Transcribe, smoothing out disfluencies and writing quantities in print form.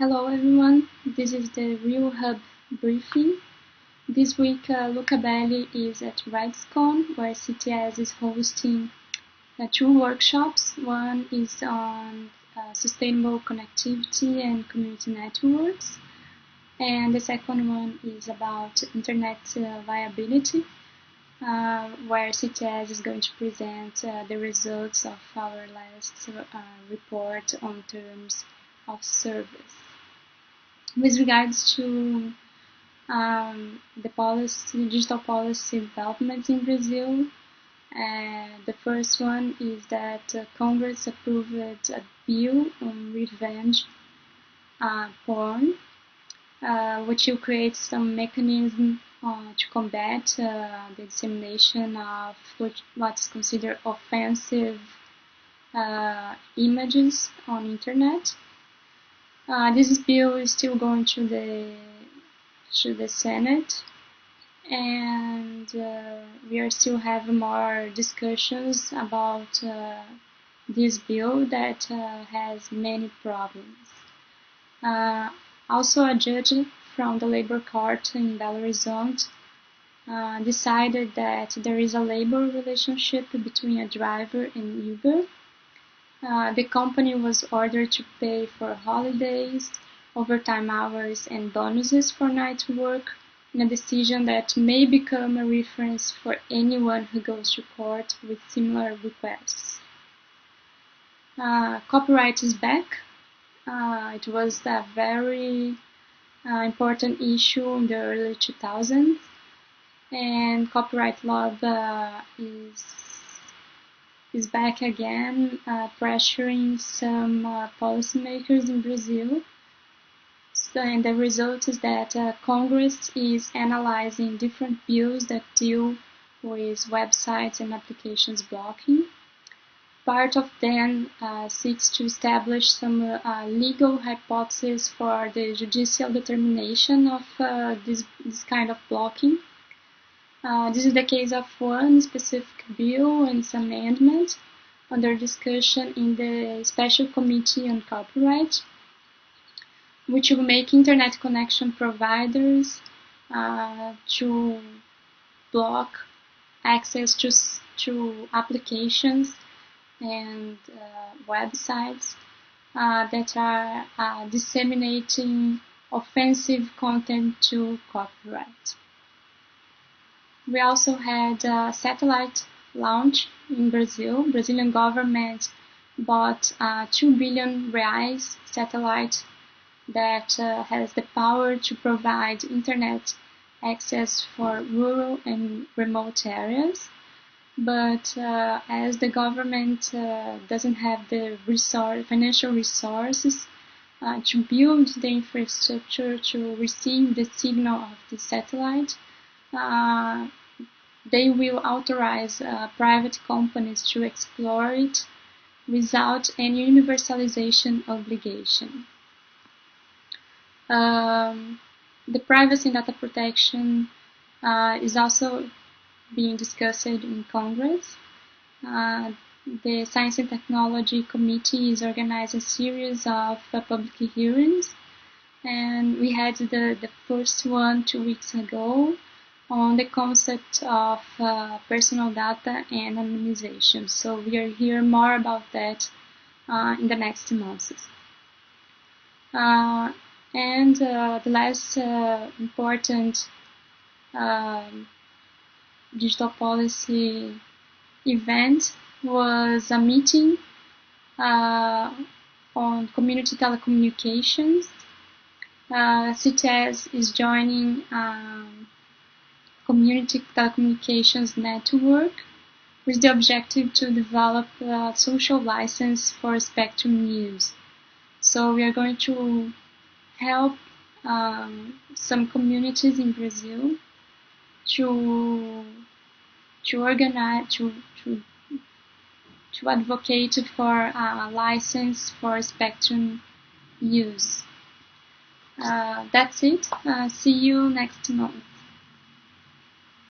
Hello everyone, this is the Real Hub briefing. This week Luca Belli is at RightsCon, where CTS is hosting two workshops. One is on sustainable connectivity and community networks, and the second one is about internet viability, where CTS is going to present the results of our last report on terms of service. With regards to the digital policy developments in Brazil, the first one is that Congress approved a bill on revenge porn, which will create some mechanism to combat the dissemination of what's considered offensive images on internet. This bill is still going to the Senate, and we are still having more discussions about this bill that has many problems. Also, a judge from the labor court in Belo Horizonte decided that there is a labor relationship between a driver and Uber. The company was ordered to pay for holidays, overtime hours, and bonuses for night work, in a decision that may become a reference for anyone who goes to court with similar requests. Copyright is back. It was a very important issue in the early 2000s, and copyright law is back again, pressuring some policymakers in Brazil. And the result is that Congress is analyzing different bills that deal with websites and applications blocking. Part of them seeks to establish some legal hypothesis for the judicial determination of this kind of blocking. This is the case of one specific bill and its amendment under discussion in the Special Committee on Copyright, which will make internet connection providers to block access to applications and websites that are disseminating offensive content to copyright. We also had a satellite launch in Brazil. Brazilian government bought a 2 billion reais satellite that has the power to provide internet access for rural and remote areas. But as the government doesn't have the financial resources to build the infrastructure to receive the signal of the satellite, they will authorize private companies to explore it without any universalization obligation. The privacy and data protection is also being discussed in Congress. The Science and Technology Committee is organizing a series of public hearings, and we had the first one 2 weeks ago on the concept of personal data and anonymization. So we are hearing more about that in the next months. And the last important digital policy event was a meeting on community telecommunications. CTS is joining community telecommunications network with the objective to develop a social license for spectrum use. So we are going to help some communities in Brazil to organize, to advocate for a license for spectrum use. That's it. See you next month.